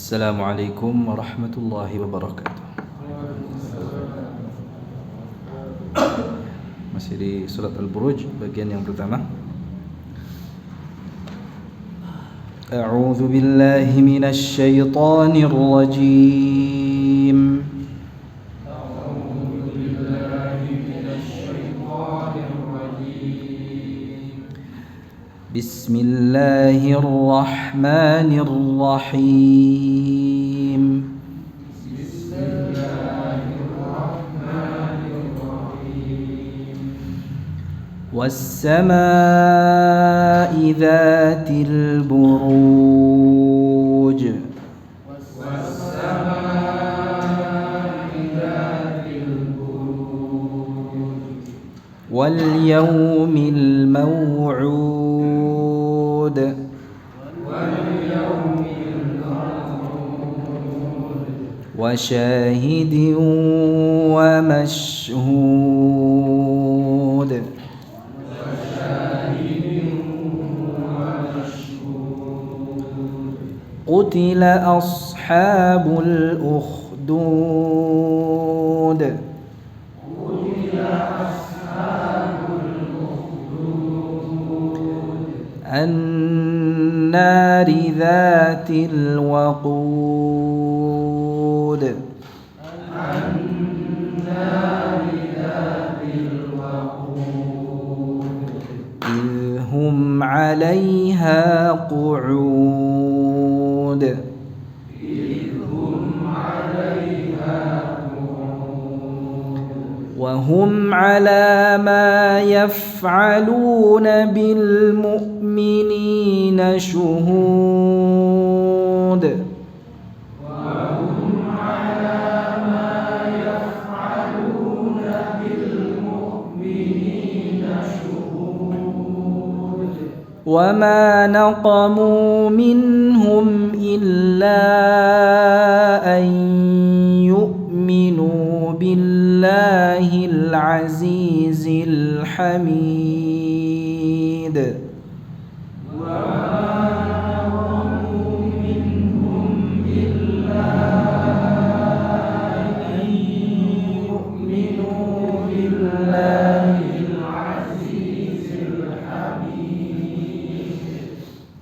Assalamualaikum warahmatullahi wabarakatuh. Masih di surat Al-Buruj bagian yang pertama. A'udzu billahi minasy syaithanir rajim. Bismillahirrahmanirrahim. Was-samaa'i dzatil buruj. Wal yawmil maw'ud. وشاهد ومشهود قتل أصحاب الأخدود النار ذات الوقود إذ هم عليها قعود وهم على ما يفعلون بالمؤمنين شهود وما نقموا منهم إلا أن يؤمنوا بالله العزيز الحميد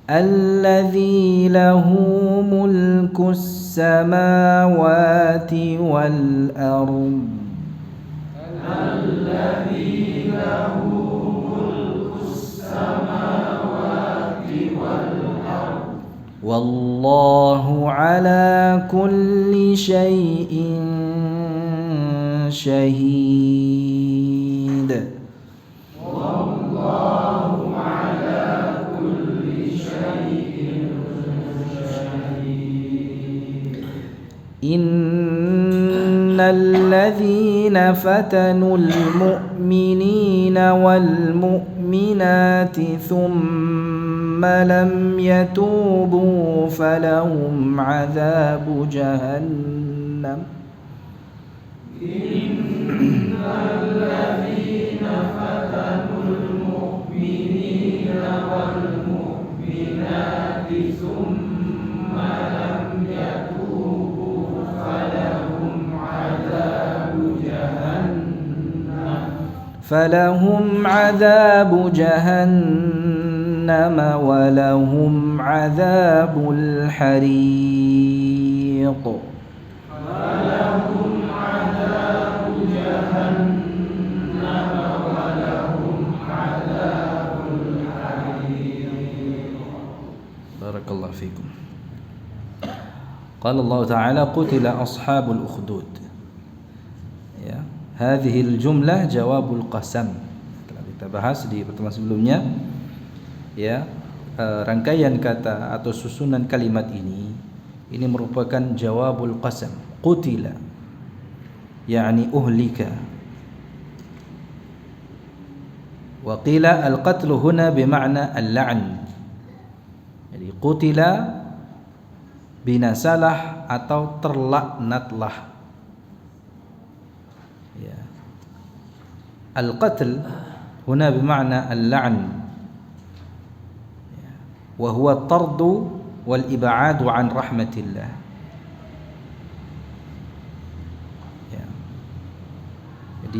الذي له ملك السماوات والأرض والله على كل شيء شهيد إن الذين فتنوا المؤمنين والمؤمنات ثم لم يتوبوا فلهم عذاب جهنم فلهم عذاب جهنم ولهم عذاب الحريق بارك الله فيكم. قال الله تعالى قتل أصحاب الأخدود. Ya, hadhil jumlah jawabul qasam. Telah kita bahas di pertemuan sebelumnya. Ya, rangkaian kata atau susunan kalimat ini merupakan jawabul qasam. Qutila yani uhlika. Wa qila al-qatlu huna bima'na al-la'n. Jadi qutila binasalah atau terlaknatlah. Ya. Al-qatl huna bima'na al-la'n. Ya. Wa huwa at-tardu wal ib'adu an rahmatillah.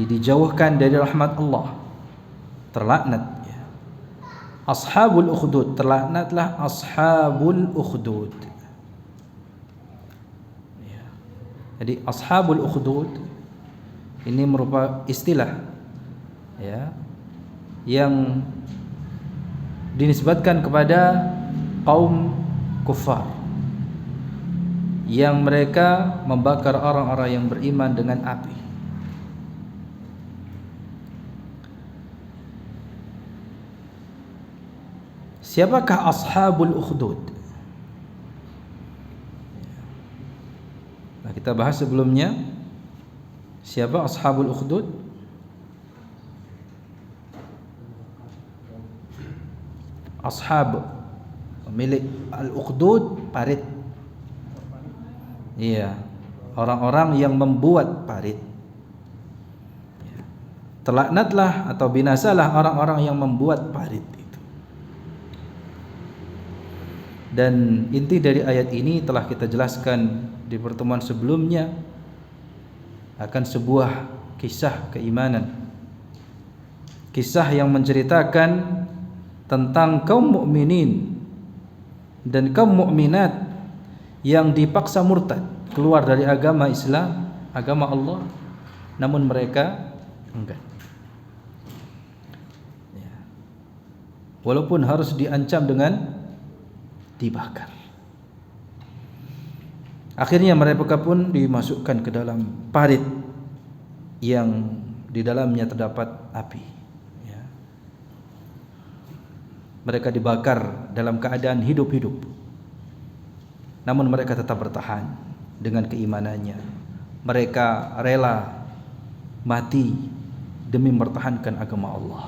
dijauhkan dari rahmat Allah, terlaknat ya. Ashabul ukhdud, terlaknatlah ashabul ukhdud ya. Jadi ashabul ukhdud ini merupakan istilah ya yang dinisbatkan kepada kaum kufar yang mereka membakar orang-orang yang beriman dengan api. Siapakah ashabul ukhdud? Nah, kita bahas sebelumnya siapa ashabul ukhdud? Ashab, pemilik al-ukhdud, parit. Iya, orang-orang yang membuat parit. Terlaknatlah atau binasalah orang-orang yang membuat parit itu. Dan inti dari ayat ini telah kita jelaskan di pertemuan sebelumnya, akan sebuah kisah keimanan, kisah yang menceritakan tentang kaum mukminin dan kaum mukminat yang dipaksa murtad, keluar dari agama Islam, agama Allah, namun mereka enggan. Ya. Walaupun harus diancam dengan dibakar. Akhirnya mereka pun dimasukkan ke dalam parit yang di dalamnya terdapat api. Ya. Mereka dibakar dalam keadaan hidup-hidup. Namun mereka tetap bertahan dengan keimanannya. Mereka rela mati demi mempertahankan agama Allah.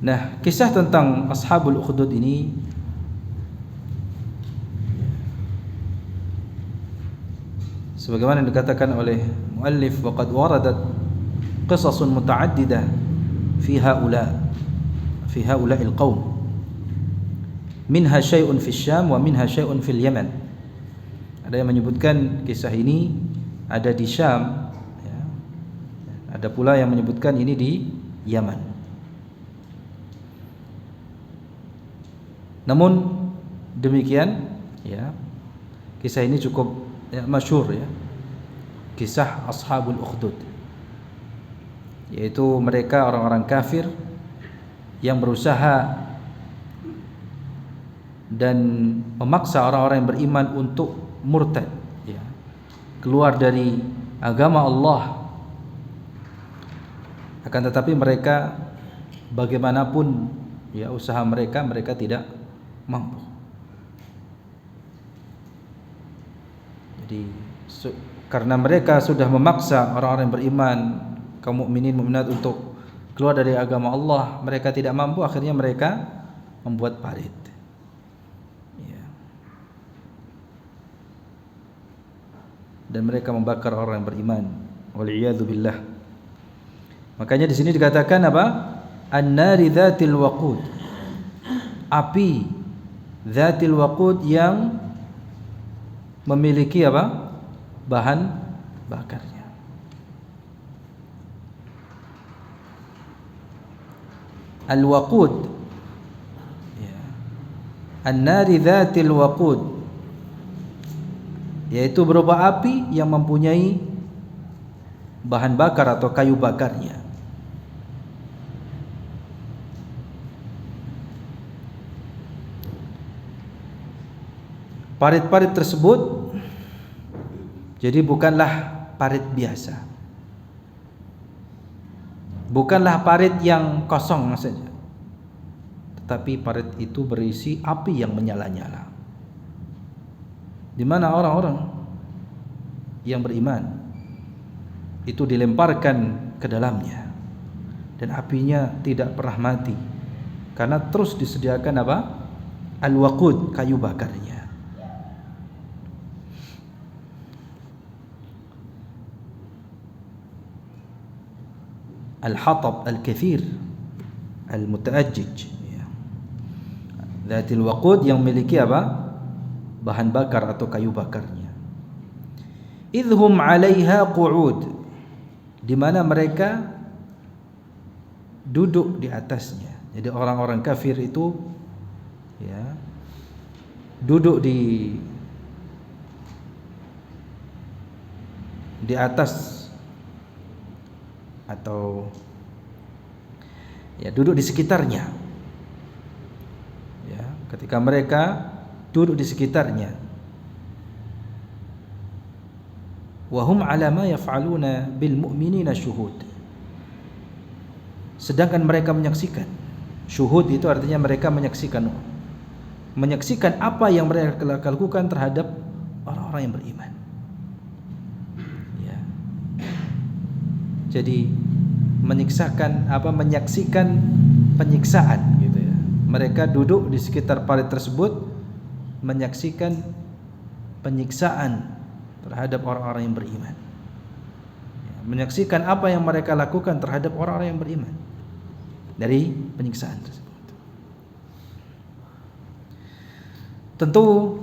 Nah, kisah tentang ashabul ukhdud ini sebagaimana dikatakan oleh muallif, waqad waradat qisasun muta'addidah fi haula'il qaum, minha syai'un fi Syam wa minha syai'un fil Yaman. Ada yang menyebutkan kisah ini ada di Syam ya. Ada pula yang menyebutkan ini di Yaman. Namun demikian ya, kisah ini cukup ya, masyhur ya, kisah ashabul ukhdud, yaitu mereka orang-orang kafir yang berusaha dan memaksa orang-orang yang beriman untuk murtad ya, keluar dari agama Allah. Akan tetapi mereka bagaimanapun ya usaha mereka tidak mampu. Jadi karena mereka sudah memaksa orang-orang yang beriman, kaum mukminin mukminat untuk keluar dari agama Allah, mereka tidak mampu, akhirnya mereka membuat parit ya. Dan mereka membakar orang yang beriman, wal'iyadzu billah. Makanya di sini dikatakan apa? An-nari dzatil waqud, api dzatil waqud yang memiliki apa? Bahan bakarnya. Al-waqud ya. An-nari dzatil waqud, yaitu berupa api yang mempunyai bahan bakar atau kayu bakarnya. Parit-parit tersebut jadi bukanlah parit biasa, bukanlah parit yang kosong saja, tetapi parit itu berisi api yang menyala-nyala, di mana orang-orang yang beriman itu dilemparkan ke dalamnya dan apinya tidak pernah mati karena terus disediakan apa? Al-waqud, kayu bakarnya. Al-hatab al-kathir al-mutaajjij ya. Dzatil waqud yang memiliki apa? Bahan bakar atau kayu bakarnya. idhum 'alaiha qu'ud, di mana mereka duduk di atasnya. Jadi orang-orang kafir itu ya duduk di atas atau ya duduk di sekitarnya. Ya, ketika mereka duduk di sekitarnya, wa hum 'ala ma yaf'aluna bil mu'minina syuhud. Sedangkan mereka menyaksikan. Syuhud itu artinya mereka menyaksikan apa yang mereka lakukan terhadap orang-orang yang beriman. Ya. Jadi menyaksikan penyiksaan gitu ya. Mereka duduk di sekitar parit tersebut menyaksikan penyiksaan terhadap orang-orang yang beriman. Ya, menyaksikan apa yang mereka lakukan terhadap orang-orang yang beriman dari penyiksaan tersebut. Tentu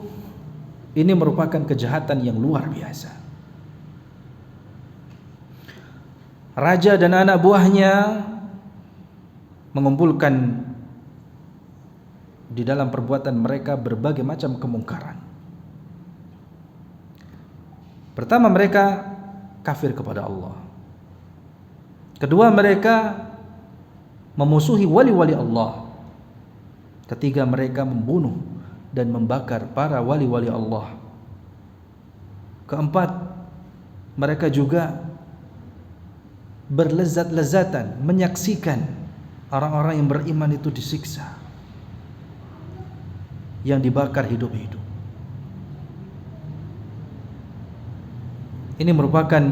ini merupakan kejahatan yang luar biasa. Raja dan anak buahnya mengumpulkan di dalam perbuatan mereka berbagai macam kemungkaran. Pertama, mereka kafir kepada Allah. Kedua, mereka memusuhi wali-wali Allah. Ketiga, mereka membunuh dan membakar para wali-wali Allah. Keempat, mereka juga berlezat-lezatan menyaksikan orang-orang yang beriman itu disiksa, yang dibakar hidup-hidup. Ini merupakan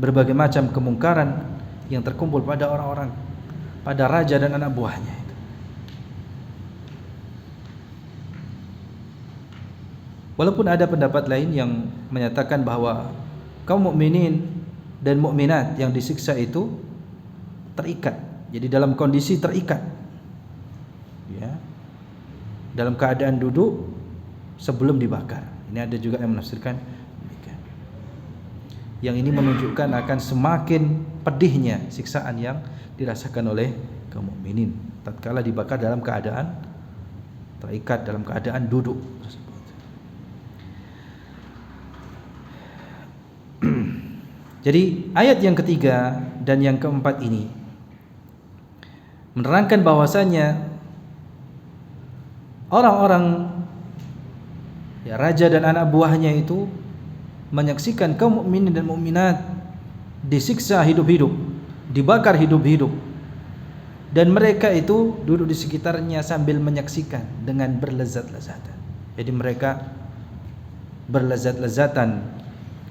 berbagai macam kemungkaran yang terkumpul pada orang-orang, pada raja dan anak buahnya. Walaupun ada pendapat lain yang menyatakan bahwa kaum mukminin dan mukminat yang disiksa itu terikat, jadi dalam kondisi terikat, ya, dalam keadaan duduk sebelum dibakar. Ini ada juga yang menafsirkan demikian. Yang ini menunjukkan akan semakin pedihnya siksaan yang dirasakan oleh kaum mukminin tatkala dibakar dalam keadaan terikat, dalam keadaan duduk. Jadi ayat yang ketiga dan yang keempat ini menerangkan bahwasanya orang-orang ya raja dan anak buahnya itu menyaksikan kaum mukminin dan mukminat disiksa hidup-hidup, dibakar hidup-hidup, dan mereka itu duduk di sekitarnya sambil menyaksikan dengan berlezat-lezatan. Jadi mereka berlezat-lezatan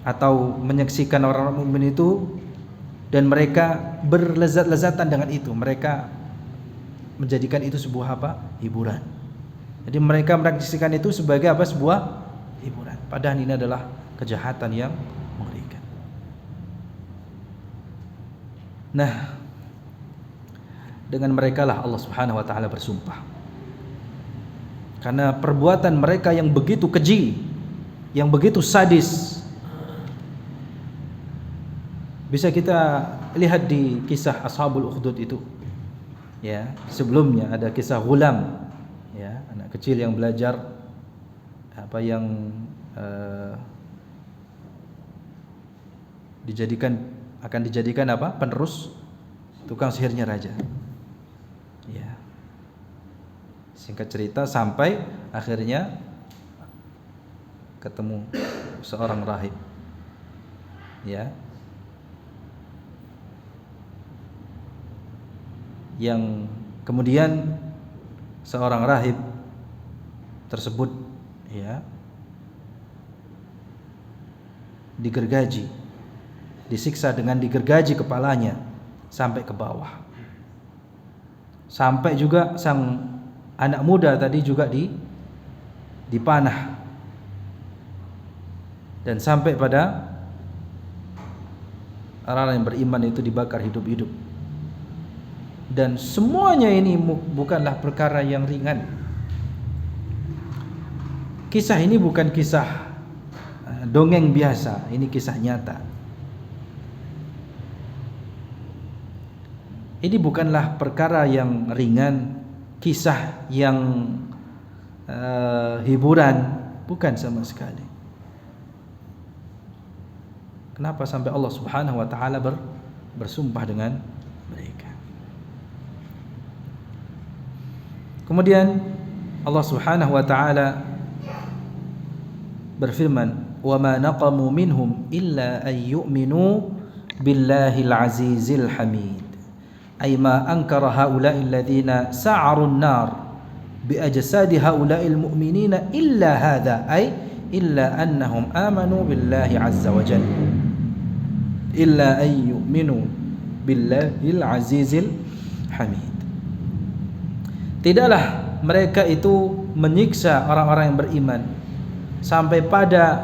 atau menyaksikan orang-orang mukmin itu, dan mereka berlezat-lezatan dengan itu. Mereka menjadikan itu sebuah apa? Hiburan. Jadi mereka menyaksikan itu sebagai apa? Sebuah hiburan. Padahal ini adalah kejahatan yang mengerikan. Nah, dengan mereka lah Allah Subhanahu wa taala bersumpah. Karena perbuatan mereka yang begitu keji, yang begitu sadis, bisa kita lihat di kisah Ashabul Ukhdud itu. Ya, sebelumnya ada kisah Ghulam, ya, anak kecil yang belajar apa yang akan dijadikan apa? Penerus tukang sihirnya raja. Ya. Singkat cerita sampai akhirnya ketemu seorang rahib. Ya. Yang kemudian seorang rahib tersebut ya digergaji, disiksa dengan digergaji kepalanya sampai ke bawah. Sampai juga sang anak muda tadi juga dipanah, dan sampai pada orang yang beriman itu dibakar hidup-hidup. Dan semuanya ini bukanlah perkara yang ringan. Kisah ini bukan kisah dongeng biasa, ini kisah nyata. Ini bukanlah perkara yang ringan, kisah yang hiburan, bukan sama sekali. Kenapa sampai Allah Subhanahu wa taala bersumpah dengan mereka? Kemudian Allah Subhanahu wa taala berfirman, "Wa ma naqamu minhum illa an yu'minu billahil azizil hamid." Ay ma ankara haula'i alladziina sa'aru an-nar bi ajsadi haula'il mu'minina illa hadza, ay illa annahum amanu billahi azza wa jalla. Illa an yu'minu billahil azizil hamid. Tidaklah mereka itu menyiksa orang-orang yang beriman sampai pada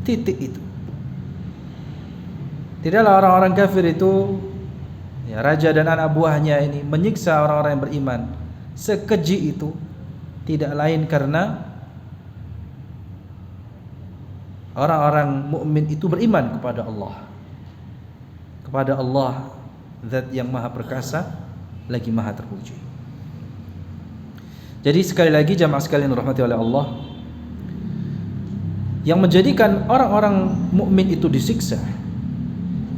titik itu. Tidaklah orang-orang kafir itu, ya, raja dan anak buahnya ini menyiksa orang-orang yang beriman sekeji itu, tidak lain karena orang-orang mukmin itu beriman kepada Allah, Zat yang Maha Perkasa lagi Maha Terpuji. Jadi sekali lagi jamaah sekalian dirahmati oleh Allah, yang menjadikan orang-orang mukmin itu disiksa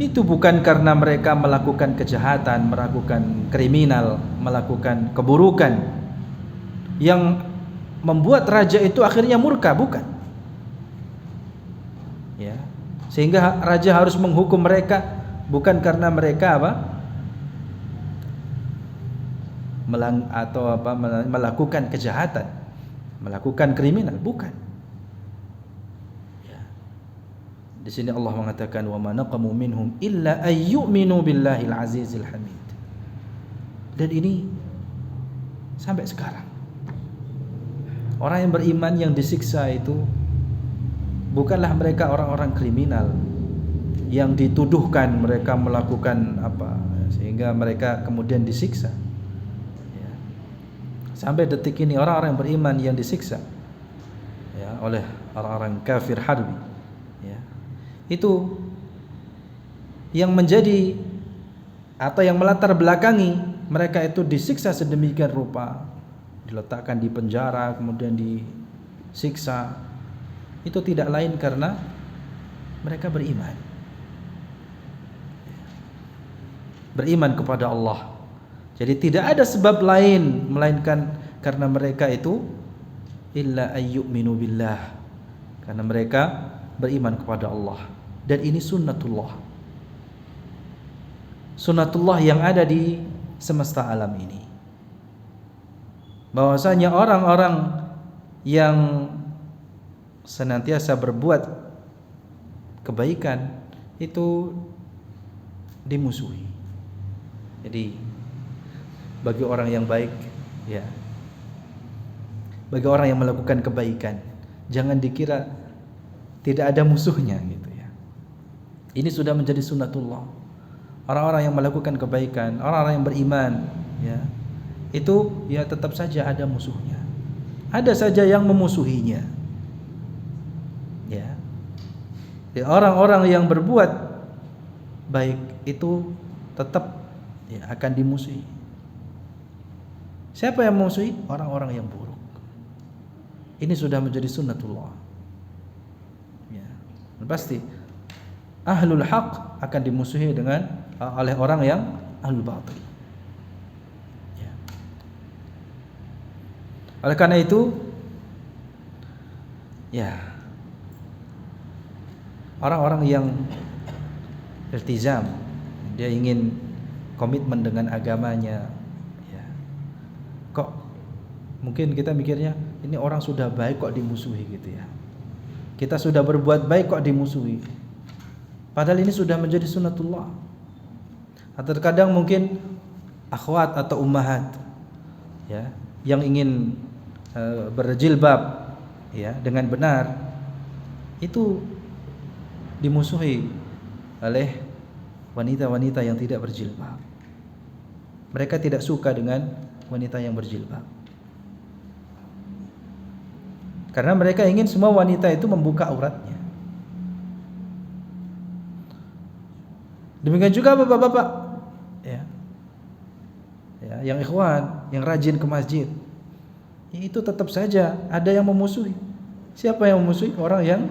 itu bukan karena mereka melakukan kejahatan, melakukan kriminal, melakukan keburukan yang membuat raja itu akhirnya murka, bukan. Ya, sehingga raja harus menghukum mereka bukan karena mereka melakukan kejahatan, melakukan kriminal, bukan. Di sini Allah mengatakan wa ma naqamu minhum illa ayyuminu billahil azizil hamid. Dan ini sampai sekarang orang yang beriman yang disiksa itu bukanlah mereka orang-orang kriminal yang dituduhkan mereka melakukan apa sehingga mereka kemudian disiksa. Ya. Sampai detik ini orang-orang yang beriman yang disiksa, ya, oleh orang-orang kafir harbi, ya, itu yang menjadi atau yang melatar belakangi mereka itu disiksa sedemikian rupa, diletakkan di penjara kemudian disiksa, itu tidak lain karena mereka beriman kepada Allah. Jadi tidak ada sebab lain melainkan karena mereka itu illa ayyuminu billah, karena mereka beriman kepada Allah. Dan ini sunnatullah yang ada di semesta alam ini, bahwasanya orang-orang yang senantiasa berbuat kebaikan itu dimusuhi. Jadi bagi orang yang baik, ya, bagi orang yang melakukan kebaikan, jangan dikira tidak ada musuhnya gitu ya. Ini sudah menjadi sunnatullah. Orang-orang yang melakukan kebaikan, orang-orang yang beriman, ya, itu ya tetap saja ada musuhnya. Ada saja yang memusuhinya. Ya. Orang-orang yang berbuat baik itu tetap ya akan dimusuhi. Siapa yang memusuhi? Orang-orang yang buruk. Ini sudah menjadi sunnatullah. Ya. Pasti ahlul haq akan dimusuhi oleh orang yang ahlul batil. Ya. Oleh karena itu, ya, orang-orang yang iltizam, dia ingin komitmen dengan agamanya, ya. Kok mungkin kita mikirnya ini orang sudah baik kok dimusuhi gitu ya. Kita sudah berbuat baik kok dimusuhi. Padahal ini sudah menjadi sunnatullah. Atau terkadang mungkin akhwat atau ummahat, ya, yang ingin berjilbab, ya, dengan benar, itu dimusuhi oleh wanita-wanita yang tidak berjilbab. Mereka tidak suka dengan wanita yang berjilbab. Karena mereka ingin semua wanita itu membuka auratnya. Demikian juga bapak-bapak, ya, yang ikhwan, yang rajin ke masjid, ya, itu tetap saja ada yang memusuhi. Siapa yang memusuhi? Orang yang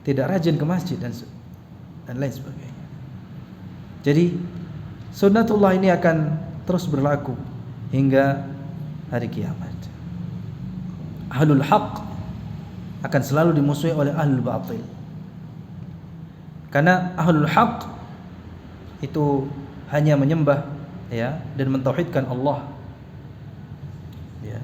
tidak rajin ke masjid dan lain sebagainya. Jadi sunnatullah ini akan terus berlaku hingga hari kiamat. Ahlul haq akan selalu dimusuhi oleh ahlul batil. Karena ahlul haq itu hanya menyembah, ya, dan mentauhidkan Allah, ya.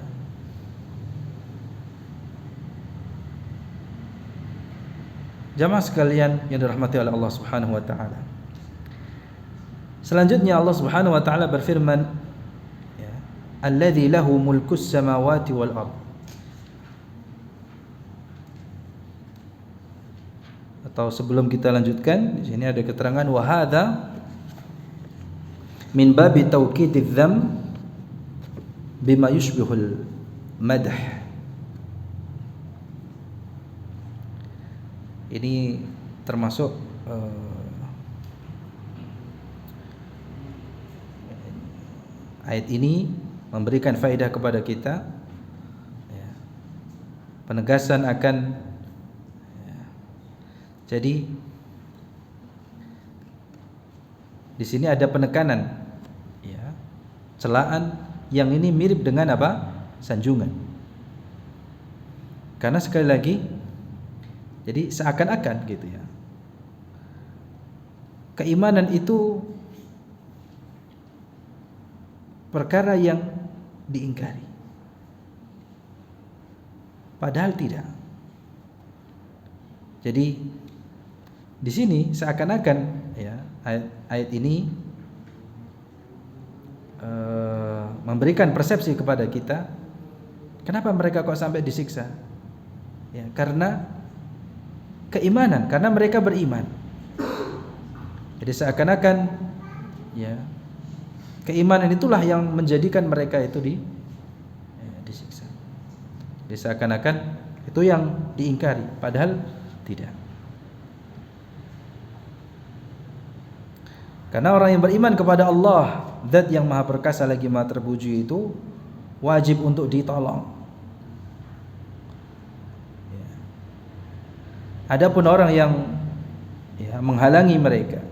Jamaah sekalian yang dirahmati oleh Allah Subhanahu wa taala. Selanjutnya Allah Subhanahu wa taala berfirman, ya, alladzi lahu mulkus samawati wal ard. Atau sebelum kita lanjutkan, di sini ada keterangan wa hadza min babi tawkididz dzam bima yushbihul madh. Ini termasuk ayat ini memberikan faedah kepada kita, ya, penegasan akan, ya, jadi di sini ada penekanan, ya, celaan yang ini mirip dengan apa? Sanjungan. Karena sekali lagi, jadi seakan-akan gitu, ya, keimanan itu perkara yang diingkari, padahal tidak. Jadi di sini seakan-akan, ya, ayat ini memberikan persepsi kepada kita, kenapa mereka kok sampai disiksa? Ya, karena keimanan, karena mereka beriman. Jadi seakan-akan, ya, keimanan itulah yang menjadikan mereka itu disiksa. Jadi seakan-akan itu yang diingkari, padahal tidak. Karena orang yang beriman kepada Allah, Zat yang Maha Perkasa lagi Maha Terpuji, itu wajib untuk ditolong. Adapun orang yang, ya, menghalangi mereka,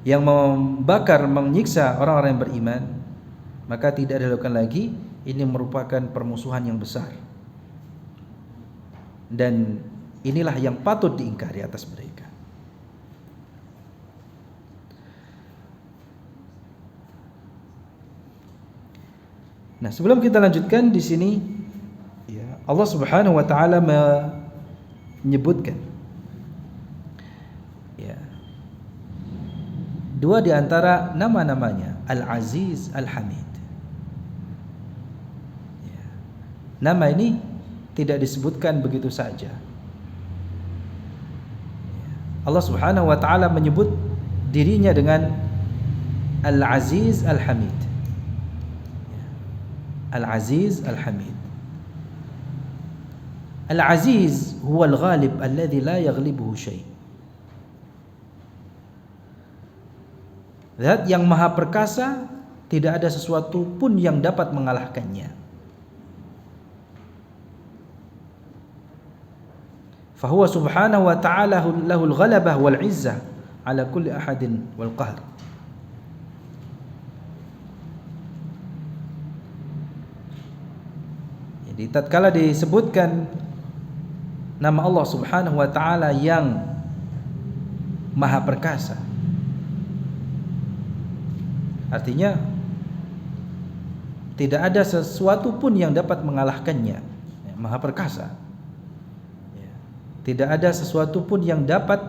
yang membakar, menyiksa orang-orang yang beriman, maka tidak dilakukan lagi. Ini merupakan permusuhan yang besar, dan inilah yang patut diingkari atas mereka. Nah, sebelum kita lanjutkan di sini, ya, Allah Subhanahu wa taala menyebutkan, ya, dua di antara nama-namanya, Al-Aziz, Al-Hamid. Ya. Nama ini tidak disebutkan begitu saja. Ya. Allah Subhanahu wa taala menyebut dirinya dengan Al-Aziz, Al-Hamid. Ya. Al-Aziz, Al-Hamid. Al-Aziz huwa al-ghalib alladhi la yaghlibuhu syai'. Zat yang Maha Perkasa, tidak ada sesuatu pun yang dapat mengalahkannya. Fahuwa subhanahu wa ta'ala lahul ghalabah wal izzah ala kulli ahadin wal qahr. Jadi tatkala disebutkan nama Allah Subhanahu wa taala yang Maha Perkasa, artinya tidak ada sesuatu pun yang dapat mengalahkannya. Ya, Maha Perkasa, ya. Tidak ada sesuatu pun yang dapat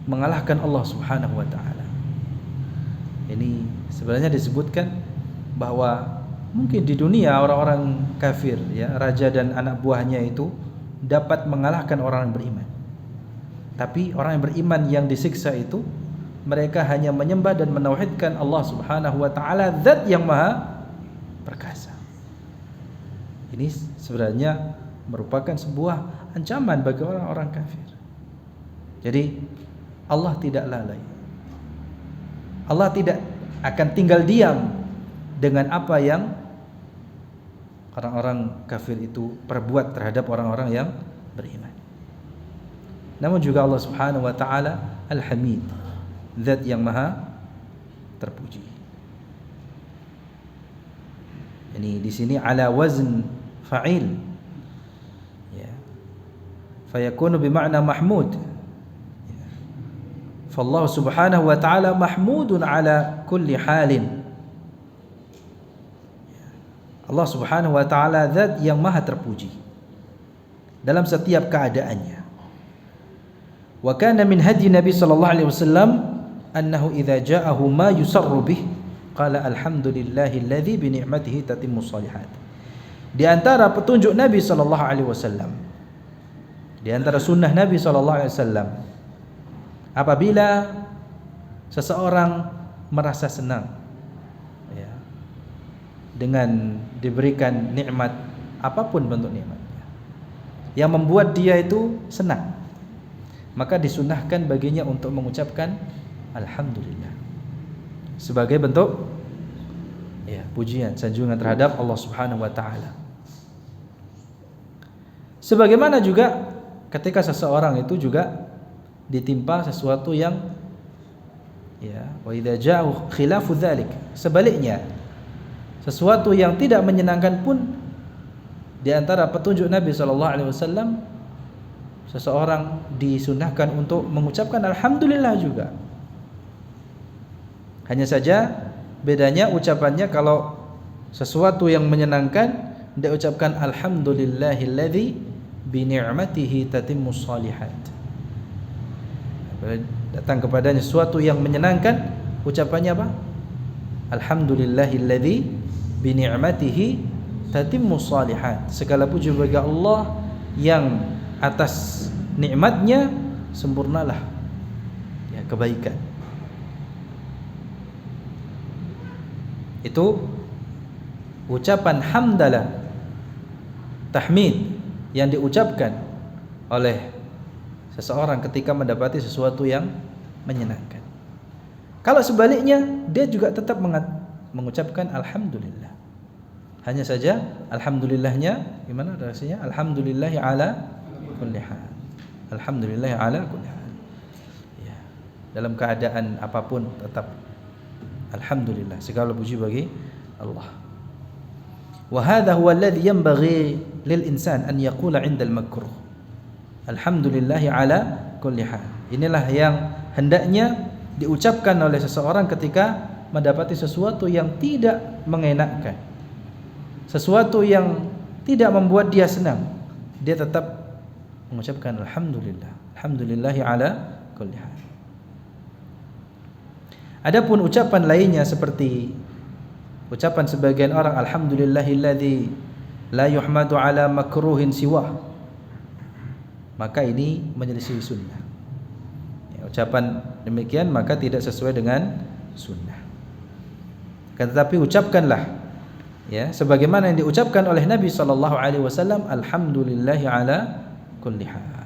mengalahkan Allah Subhanahu wa taala. Ini sebenarnya disebutkan bahwa mungkin di dunia orang-orang kafir, ya, raja dan anak buahnya itu dapat mengalahkan orang yang beriman. Tapi orang yang beriman yang disiksa itu, mereka hanya menyembah dan menauhidkan Allah Subhanahu wa taala, Zat yang Maha Ini sebenarnya merupakan sebuah ancaman bagi orang-orang kafir. Jadi Allah tidak lalai. Allah tidak akan tinggal diam dengan apa yang orang-orang kafir itu perbuat terhadap orang-orang yang beriman. Namun juga Allah Subhanahu wa taala Al-Hamid, zat yang maha terpuji. Ini di sini ala wazn fa'il. Ya. Fayakunu bima'na mahmud. Ya. Fallahu Subhanahu wa taala mahmudun ala kulli halin. Allah Subhanahu wa taala zat yang maha terpuji dalam setiap keadaannya. Wa kana min hadi Nabi sallallahu alaihi wasallam annahu idza ja'ahu ma yusarru bih qala alhamdulillahilladzi bi ni'matihi tatimmu shalihat. Di antara petunjuk Nabi sallallahu alaihi wasallam, di antara sunnah Nabi sallallahu alaihi wasallam, apabila seseorang merasa senang ya, dengan diberikan nikmat apapun bentuk nikmatnya yang membuat dia itu senang, maka disunnahkan baginya untuk mengucapkan alhamdulillah sebagai bentuk ya, pujian, sanjungan terhadap Allah Subhanahu wa taala. Sebagaimana juga ketika seseorang itu juga ditimpa sesuatu yang ya, wa idza ja'u khilafu dzalik, sebaliknya sesuatu yang tidak menyenangkan pun, di antara petunjuk Nabi sallallahu alaihi wasallam seseorang disunahkan untuk mengucapkan alhamdulillah juga. Hanya saja bedanya ucapannya, kalau sesuatu yang menyenangkan dia ucapkan alhamdulillahilladzi bi ni'matihi tatimmu shalihat. Datang kepadanya sesuatu yang menyenangkan, ucapannya apa? Alhamdulillahilladzi bi ni'matihi tatimmu shalihat. Segala puji bagi Allah yang atas nikmatnya sempurnalah ya kebaikan. Itu ucapan hamdalah, tahmid yang diucapkan oleh seseorang ketika mendapati sesuatu yang menyenangkan. Kalau sebaliknya, dia juga tetap mengucapkan alhamdulillah. Hanya saja alhamdulillahnya gimana rasanya? Alhamdulillahi ala kulli hal. Alhamdulillahi ala kulli hal. Ya, dalam keadaan apapun tetap alhamdulillah, segala puji bagi Allah. Wa hadha huwa alladhi yanbaghi lil insan an yaqula 'inda al makruh. Alhamdulillahi ala kulli hal. Inilah yang hendaknya diucapkan oleh seseorang ketika mendapati sesuatu yang tidak mengenakkan, sesuatu yang tidak membuat dia senang, dia tetap mengucapkan alhamdulillah, alhamdulillahi ala kulli hal. Adapun ucapan lainnya seperti ucapan sebagian orang alhamdulillahilladzi la yuhmadu ala makruhin siwah, maka ini menyelisih sunnah. Ya, ucapan demikian maka tidak sesuai dengan sunnah. Tetapi ucapkanlah ya sebagaimana yang diucapkan oleh Nabi sallallahu alaihi wasallam, alhamdulillahi ala kulli hal.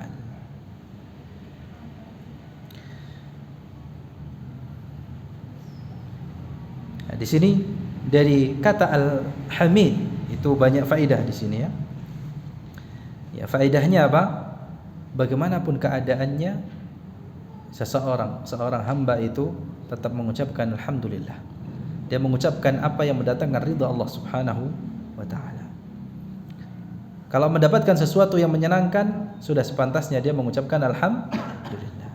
Nah, di sini dari kata al-hamid itu banyak faedah di sini ya. Ya, faedahnya apa? Bagaimanapun keadaannya, seorang hamba itu tetap mengucapkan alhamdulillah. Dia mengucapkan apa yang mendatangkan ridha Allah Subhanahu wa taala. Kalau mendapatkan sesuatu yang menyenangkan, sudah sepantasnya dia mengucapkan alhamdulillah.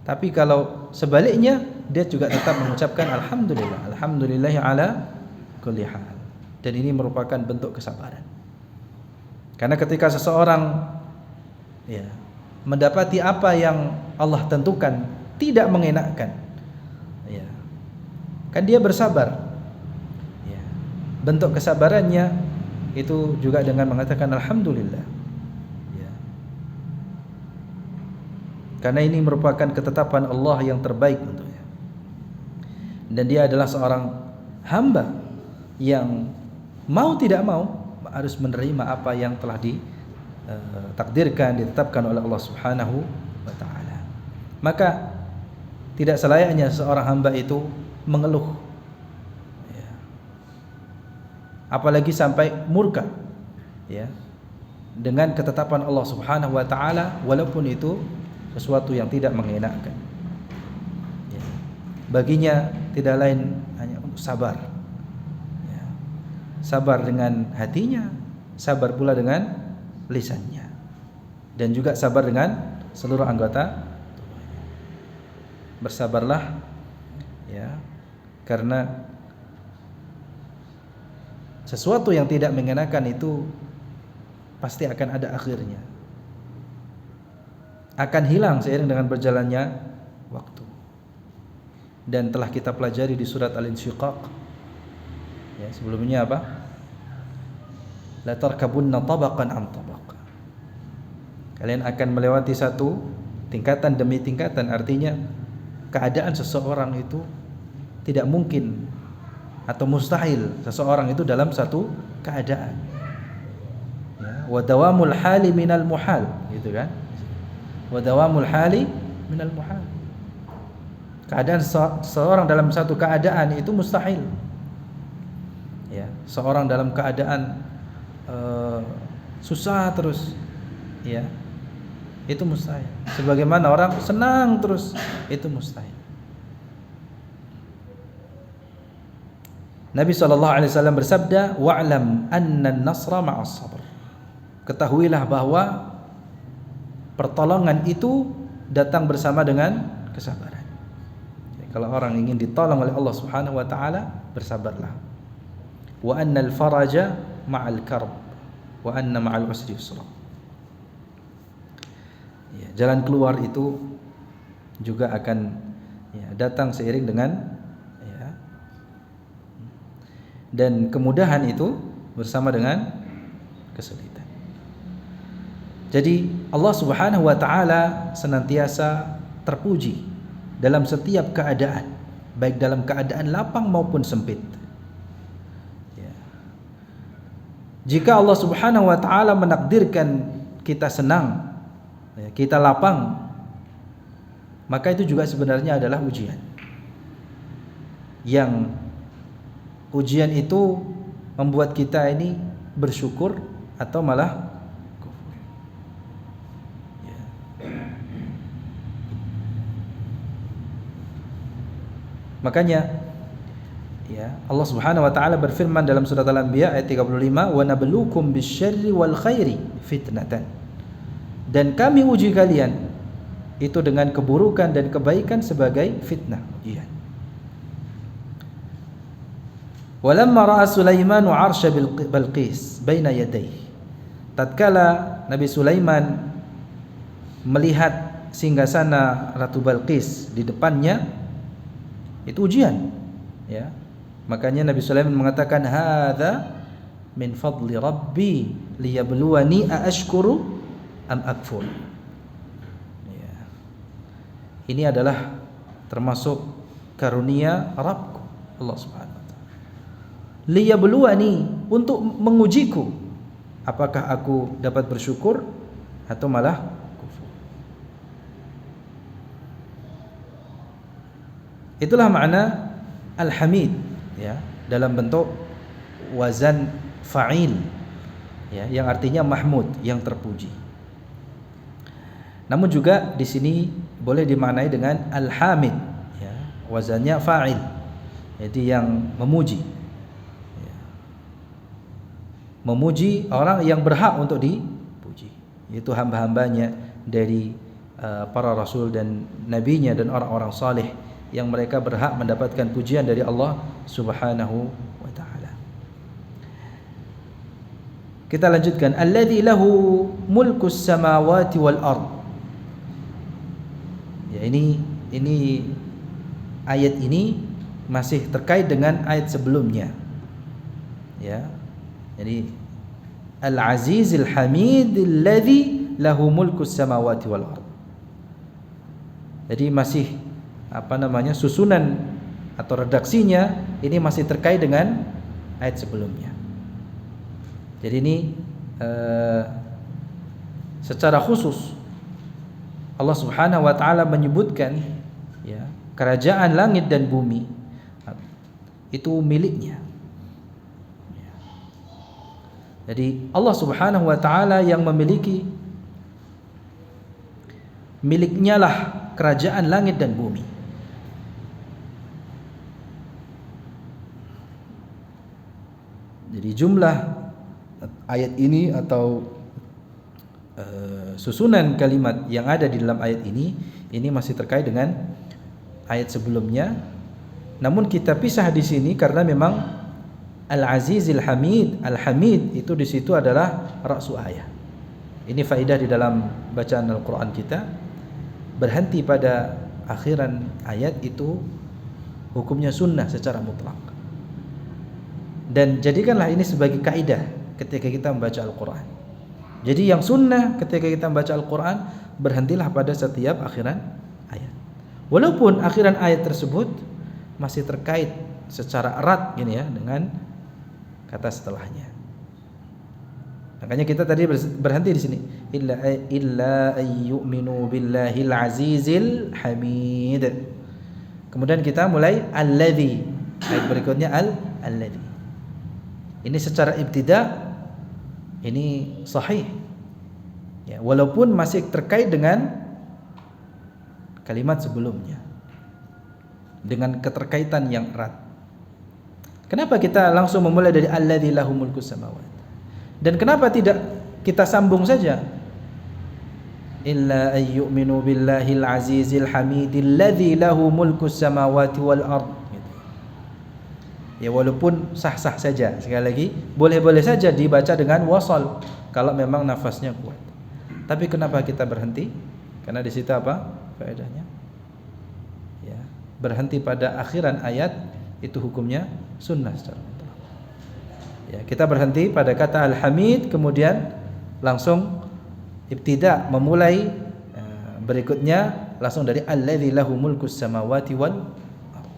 Tapi kalau sebaliknya, dia juga tetap mengucapkan alhamdulillah, alhamdulillahi ala kulli hal. Dan ini merupakan bentuk kesabaran. Karena ketika seseorang ya mendapati apa yang Allah tentukan tidak mengenakkan, ya, kan dia bersabar. Ya. Bentuk kesabarannya itu juga dengan mengatakan alhamdulillah. Ya. Karena ini merupakan ketetapan Allah yang terbaik untuknya. Dan dia adalah seorang hamba yang mau tidak mau harus menerima apa yang telah ditakdirkan, ditetapkan oleh Allah Subhanahu wa taala. Maka tidak selayaknya seorang hamba itu mengeluh, ya, apalagi sampai murka, ya, dengan ketetapan Allah Subhanahu wa taala, walaupun itu sesuatu yang tidak mengenakan, ya. Baginya tidak lain hanya untuk sabar, ya. Sabar dengan hatinya, sabar pula dengan lisannya, dan juga sabar dengan seluruh anggota. Bersabarlah, ya, karena sesuatu yang tidak mengenakan itu pasti akan ada akhirnya, akan hilang seiring dengan berjalannya waktu. Dan telah kita pelajari di surat Al-Insyiqaq, ya, sebelumnya apa? La tarkabunna tabaqan an tabaq. Kalian akan melewati satu tingkatan demi tingkatan, artinya keadaan seseorang itu tidak mungkin atau mustahil seseorang itu dalam satu keadaan, ya. Wa dawamul hali minal muhal, gitu kan? Wa dawamul hali minal muhal. Keadaan seseorang dalam satu keadaan itu mustahil, ya. Seorang dalam keadaan susah terus, ya, itu mustahil. Sebagaimana orang senang terus, itu mustahil. Nabi SAW bersabda, wa'lam anna an-nasra ma'as sabr. Ketahuilah bahwa pertolongan itu datang bersama dengan kesabaran. Jadi, kalau orang ingin ditolong oleh Allah Subhanahu wa taala, bersabarlah. Wa annal faraja ma'al karb wa anna ma'al usri yusra. Ya, jalan keluar itu juga akan, ya, datang seiring dengan, ya, dan kemudahan itu bersama dengan kesulitan. Jadi Allah Subhanahu wa taala senantiasa terpuji dalam setiap keadaan, baik dalam keadaan lapang maupun sempit, ya. Jika Allah Subhanahu wa taala menakdirkan kita senang, kita lapang, maka itu juga sebenarnya adalah ujian. Yang ujian itu membuat kita ini bersyukur atau malah kufur, ya. Makanya, ya, Allah Subhanahu wa taala berfirman dalam surat Al-Anbiya ayat 35, wa nabluukum bisyarri wal khairi fitnatan. Dan kami uji kalian itu dengan keburukan dan kebaikan sebagai fitnah, ujian. Walamma ra'a Sulaiman 'arsya Bilqis baina yadayhi. Tatkala Nabi Sulaiman melihat singgasana Ratu Balqis di depannya, itu ujian, ya. Makanya Nabi Sulaiman mengatakan, hadza min fadli rabbi liyabluwani aashkuru am akfur. Ya. Ini adalah termasuk karunia Rabbku, Allah Subhanahu wa taala. Liyabluwani, untuk mengujiku, apakah aku dapat bersyukur atau malah kufur. Itulah makna al-hamid, ya, dalam bentuk wazan fa'il, ya, yang artinya mahmud, yang terpuji. Namun juga di sini boleh dimaknai dengan al-hamid, ya, wazannya fa'il, jadi yang memuji, ya. Memuji orang yang berhak untuk dipuji, yaitu hamba-hambanya dari para rasul dan nabinya dan orang-orang saleh yang mereka berhak mendapatkan pujian dari Allah Subhanahu wa taala. Kita lanjutkan, alladzi lahu mulkus samawati wal ard. Ya, ini ayat ini masih terkait dengan ayat sebelumnya, ya. Jadi Al-Azizil Hamid alladzi lahu mulkus samawati wal ard. Jadi masih susunan atau redaksinya ini masih terkait dengan ayat sebelumnya. Jadi ini secara khusus Allah Subhanahu wa taala menyebutkan ya, kerajaan langit dan bumi itu miliknya. Jadi Allah Subhanahu wa taala yang memiliki, miliknya lah kerajaan langit dan bumi. Jadi jumlah ayat ini atau susunan kalimat yang ada di dalam ayat ini masih terkait dengan ayat sebelumnya. Namun kita pisah di sini karena memang Al-Azizil Hamid, Al-Hamid itu di situ adalah ra'su ayat. Ini faedah di dalam bacaan Al-Qur'an kita. Berhenti pada akhiran ayat itu hukumnya sunnah secara mutlak. Dan jadikanlah ini sebagai kaidah ketika kita membaca Al-Qur'an. Jadi yang sunnah ketika kita membaca Al-Qur'an, berhentilah pada setiap akhiran ayat. Walaupun akhiran ayat tersebut masih terkait secara erat gini ya dengan kata setelahnya. Makanya kita tadi berhenti di sini. Illa ayyuminu billahil azizil hamid. Kemudian kita mulai alladzi. Ayat berikutnya alladzi. Ini secara ibtida ini sahih. Ya, walaupun masih terkait dengan kalimat sebelumnya. Dengan keterkaitan yang erat. Kenapa kita langsung memulai dari alladzi lahu mulkus samawati? Dan kenapa tidak kita sambung saja? Illa ayyuminu billahil azizil hamidil ladzi lahu mulkus samawati wal ard. Ya walaupun sah-sah saja, sekali lagi boleh-boleh saja dibaca dengan wasal kalau memang nafasnya kuat. Tapi kenapa kita berhenti? Karena di situ apa faedahnya? Ya, berhenti pada akhiran ayat itu hukumnya sunnah secara mutlak. Ya, kita berhenti pada kata Al-Hamid, kemudian langsung ibtida memulai berikutnya langsung dari alladzi lahu mulkus samawati wal ardh.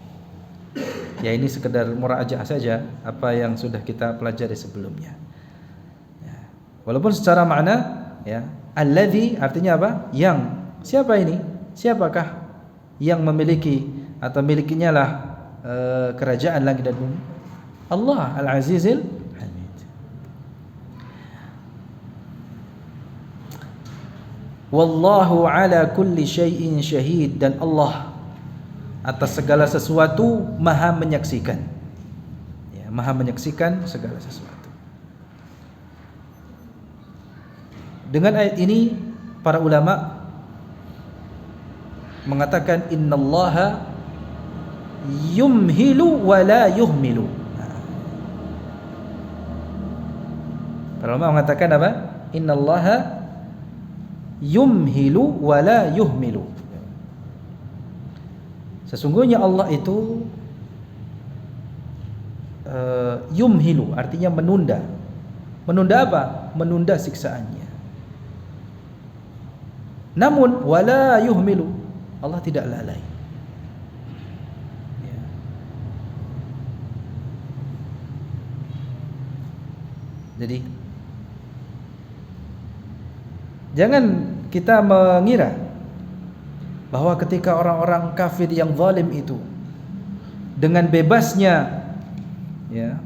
Ya ini sekedar murajaah saja apa yang sudah kita pelajari sebelumnya. Ya, walaupun secara makna ya alladzi artinya apa? Yang. Siapa ini? Siapakah yang memiliki atau milikinya lah kerajaan langit dan bumi? Allah Al-Azizil Hamid. Wallahu ala kulli syai'in syahid, dan Allah atas segala sesuatu maha menyaksikan. Ya, maha menyaksikan segala sesuatu. Dengan ayat ini para ulama mengatakan innallaha yumhilu wa la yuhmilu. Para ulama mengatakan apa? Innallaha yumhilu wa la yuhmilu. Sesungguhnya Allah itu yumhilu artinya menunda. Menunda apa? Menunda siksaannya. Namun wala yuhmilu, Allah tidak lalai. Jadi jangan kita mengira bahwa ketika orang-orang kafir yang zalim itu dengan bebasnya ya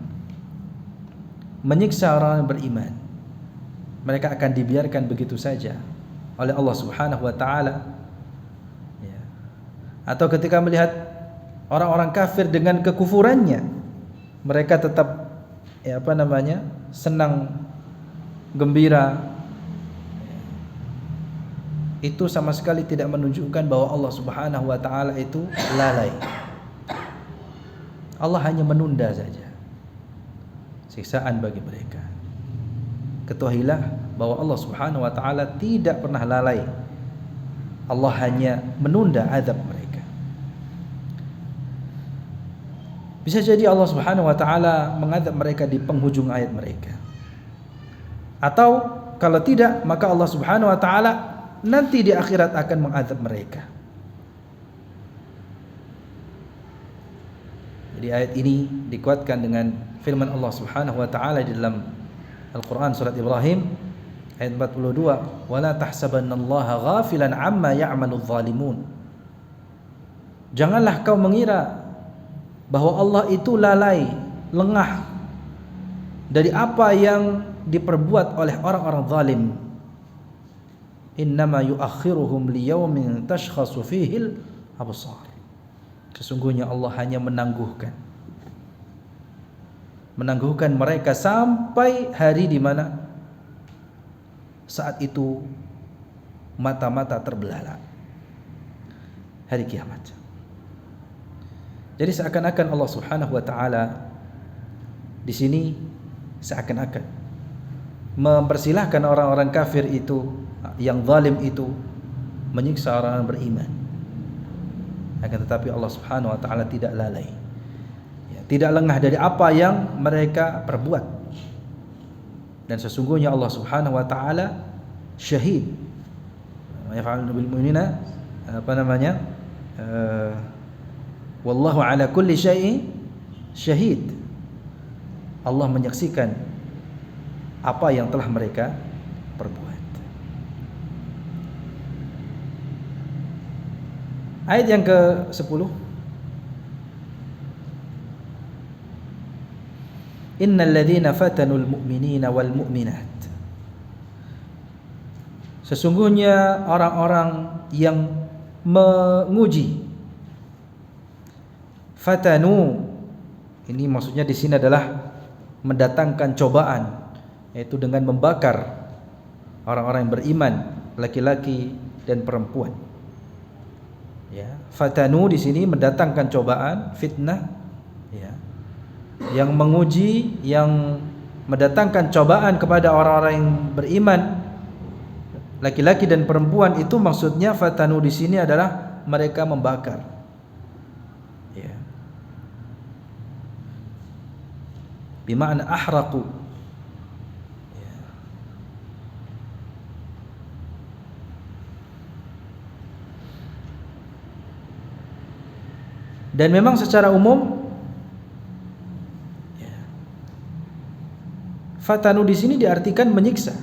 menyiksa orang yang beriman, mereka akan dibiarkan begitu saja oleh Allah Subhanahu wa taala. Ya. Atau ketika melihat orang-orang kafir dengan kekufurannya, mereka tetap senang, gembira. Itu sama sekali tidak menunjukkan bahwa Allah Subhanahu wa taala itu lalai. Allah hanya menunda saja siksaan bagi mereka. Ketahuilah bahwa Allah Subhanahu wa taala tidak pernah lalai. Allah hanya menunda azab mereka. Bisa jadi Allah Subhanahu wa taala mengadab mereka di penghujung ayat mereka. Atau kalau tidak, maka Allah Subhanahu wa taala nanti di akhirat akan mengadab mereka. Jadi ayat ini dikuatkan dengan firman Allah Subhanahu wa taala di dalam Al-Quran surat Ibrahim ayat 42, wala tahsabannallaha ghafilan amma ya'maludz zalimun. Janganlah kau mengira bahwa Allah itu lalai, lengah dari apa yang diperbuat oleh orang-orang zalim. Innama yuakhiruhum liyaumin tashkhasu fihil absar. Sesungguhnya Allah hanya menangguhkan mereka sampai hari di mana saat itu mata-mata terbelalak, hari kiamat. Jadi seakan-akan Allah Subhanahu wa taala di sini seakan-akan mempersilahkan orang-orang kafir itu, yang zalim itu, menyiksa orang-orang beriman. Akan tetapi Allah Subhanahu wa taala tidak lalai, tidak lengah dari apa yang mereka perbuat. Dan sesungguhnya Allah Subhanahu wa taala syahid. Yaf'alu bil mu'minina wallahu ala kulli syai'in syahid. Allah menyaksikan apa yang telah mereka perbuat. Ayat yang ke-10, innal ladzina fatanul mu'minina wal mu'minat. Sesungguhnya orang-orang yang menguji. Fatanu ini maksudnya di sini adalah mendatangkan cobaan, yaitu dengan membakar orang-orang yang beriman, laki-laki dan perempuan. Ya, fatanu di sini mendatangkan cobaan, fitnah, ya, yang menguji, yang mendatangkan cobaan kepada orang-orang yang beriman, laki-laki dan perempuan. Itu maksudnya fatanu di sini adalah mereka membakar. Ya. Bima'na ahraqu. Ya. Dan memang secara umum ya, fatanu di sini diartikan menyiksa.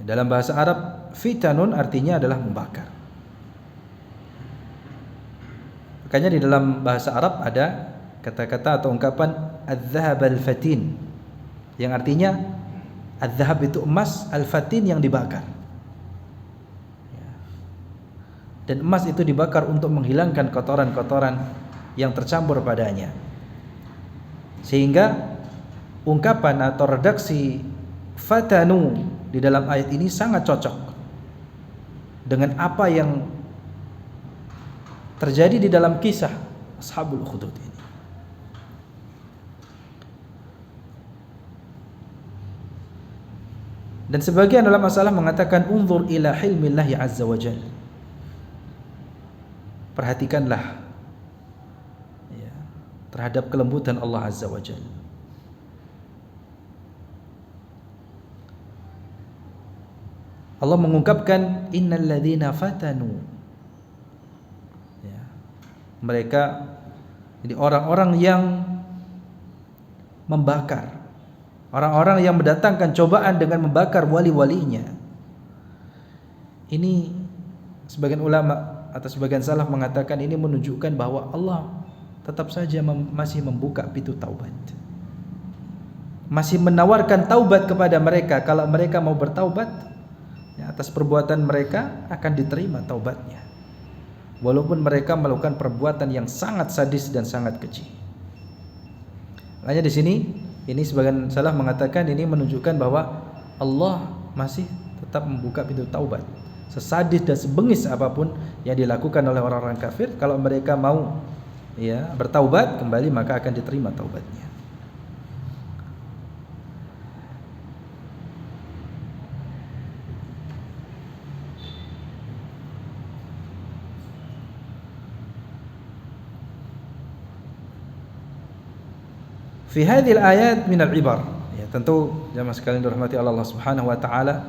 Dalam bahasa Arab, fitanun artinya adalah membakar. Makanya di dalam bahasa Arab ada kata-kata atau ungkapan adz-dzahab al-fatin, yang artinya adz-dzahab itu emas, al-fatin yang dibakar. Dan emas itu dibakar untuk menghilangkan kotoran-kotoran yang tercampur padanya. Sehingga ungkapan atau redaksi fatanu di dalam ayat ini sangat cocok dengan apa yang terjadi di dalam kisah Ashabul Ukhdud ini. Dan sebagian dalam masalah mengatakan unzur ila hilmillahi azza wa jalla. Perhatikanlah ya, terhadap kelembutan Allah azza wa jalla. Allah mengungkapkan innal ladzina fatanu, ya, mereka jadi orang-orang yang membakar, orang-orang yang mendatangkan cobaan dengan membakar wali-walinya. Ini sebagian ulama atau sebagian salaf mengatakan ini menunjukkan bahwa Allah tetap saja masih membuka pintu taubat, masih menawarkan taubat kepada mereka. Kalau mereka mau bertaubat ya, atas perbuatan mereka akan diterima taubatnya, walaupun mereka melakukan perbuatan yang sangat sadis dan sangat keji. Makanya di sini ini sebagian salaf mengatakan ini menunjukkan bahwa Allah masih tetap membuka pintu taubat. Sesadis dan sebengis apapun yang dilakukan oleh orang-orang kafir, kalau mereka mau ya bertaubat kembali, maka akan diterima taubatnya. Fi hadhil ayat min al-ibar. Ya, tentu jamaah sekalian dirahmati Allah Subhanahu wa taala,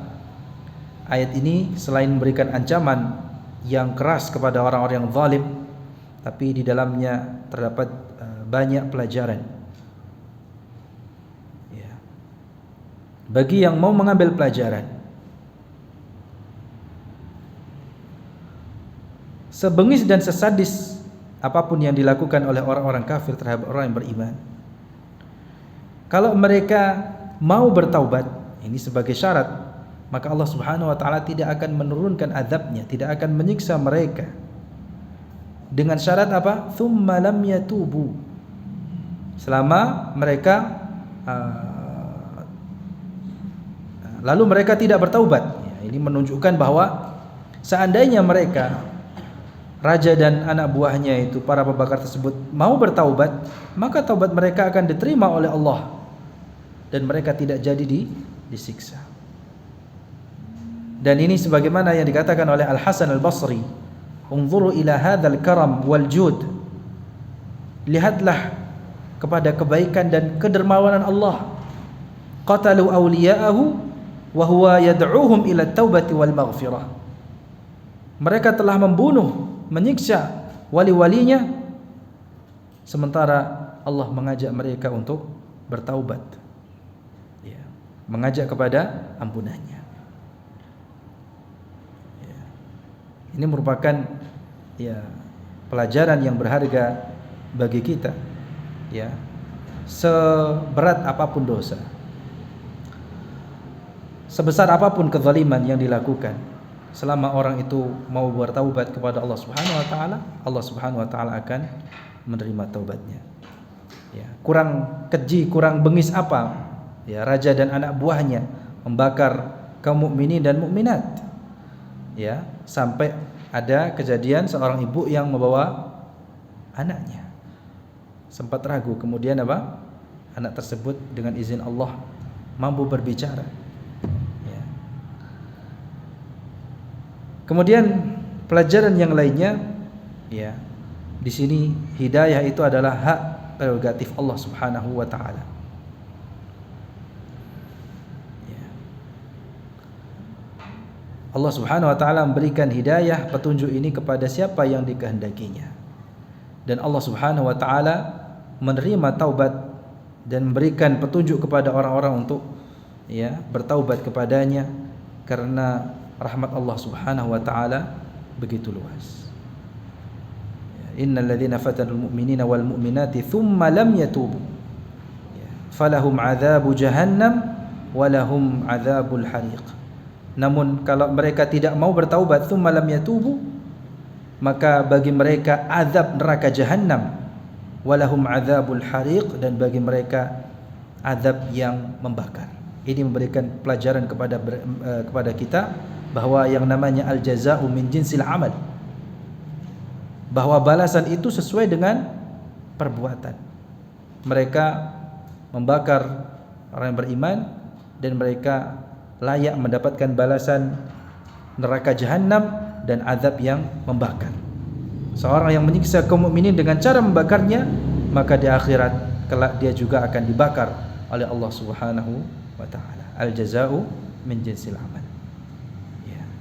ayat ini selain memberikan ancaman yang keras kepada orang-orang yang zalim, tapi di dalamnya terdapat banyak pelajaran. bagi yang mau mengambil pelajaran. Sebengis dan sesadis apapun yang dilakukan oleh orang-orang kafir terhadap orang yang beriman, kalau mereka mau bertaubat, ini sebagai syarat, maka Allah Subhanahu wa taala tidak akan menurunkan azabnya, tidak akan menyiksa mereka. Dengan syarat apa? Tsumma lam yatubu. Selama mereka lalu mereka tidak bertaubat. Ya, ini menunjukkan bahwa seandainya mereka, raja dan anak buahnya itu, para pembakar tersebut, mau bertaubat, maka taubat mereka akan diterima oleh Allah dan mereka tidak jadi disiksa. Dan ini sebagaimana yang dikatakan oleh Al-Hasan Al-Basri, "Unzuru ila hadzal karam wal jud." Lihatlah kepada kebaikan dan kedermawanan Allah. Qatalu awliya'ahu wa huwa yad'uuhum ila taubati wal maghfirah. Mereka telah membunuh, menyiksa wali-walinya, sementara Allah mengajak mereka untuk bertaubat, ya, mengajak kepada ampunannya. Ya. Ini merupakan, ya, pelajaran yang berharga bagi kita, ya. Seberat apapun dosa, sebesar apapun kezaliman yang dilakukan, selama orang itu mau bertaubat kepada Allah Subhanahu wa taala, Allah Subhanahu wa taala akan menerima taubatnya. Ya, kurang keji, kurang bengis apa, ya, raja dan anak buahnya membakar kaum mukminin dan mukminat. Ya, sampai ada kejadian seorang ibu yang membawa anaknya. Sempat ragu, kemudian apa? Anak tersebut dengan izin Allah mampu berbicara. Kemudian pelajaran yang lainnya, ya, di sini hidayah itu adalah hak prerogatif Allah Subhanahu wa taala. Ya. Allah Subhanahu wa taala memberikan hidayah, petunjuk ini kepada siapa yang dikehendakinya. Dan Allah Subhanahu wa taala menerima taubat dan memberikan petunjuk kepada orang-orang untuk, ya, bertaubat kepadanya, karena rahmat Allah Subhanahu wa taala begitu luas. Innal ladzina fatanul mu'minina wal mu'minati tsumma lam yatubu falahum adzabu jahannam wa lahum adzabul hariq. Namun kalau mereka tidak mau bertaubat, tsumma lam yatubu, maka bagi mereka azab neraka jahannam, wa lahum adzabul hariq, dan bagi mereka azab yang membakar. Ini memberikan pelajaran kepada kita bahwa yang namanya al-jaza'u min jinsil amal, bahwa balasan itu sesuai dengan perbuatan. Mereka membakar orang yang beriman dan mereka layak mendapatkan balasan neraka jahanam dan azab yang membakar. Seorang yang menyiksa kaum mukminin dengan cara membakarnya, maka di akhirat kelak dia juga akan dibakar oleh Allah Subhanahu wa taala. Al-jaza'u min jinsil amal.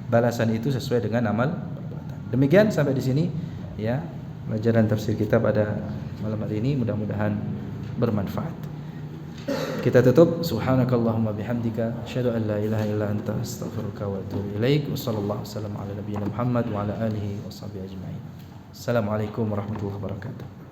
Balasan itu sesuai dengan amal perbuatan. Demikian sampai di sini, ya, pelajaran tafsir kita pada malam hari ini, mudah-mudahan bermanfaat. Kita tutup, subhanakallahumma bihamdika asyhadu an la ilaha illa anta astaghfiruka wa atubu ilaik. Wassallallahu wasallam ala nabiyyina Muhammad wa ala alihi washabihi ajmain. Assalamualaikum warahmatullahi wabarakatuh.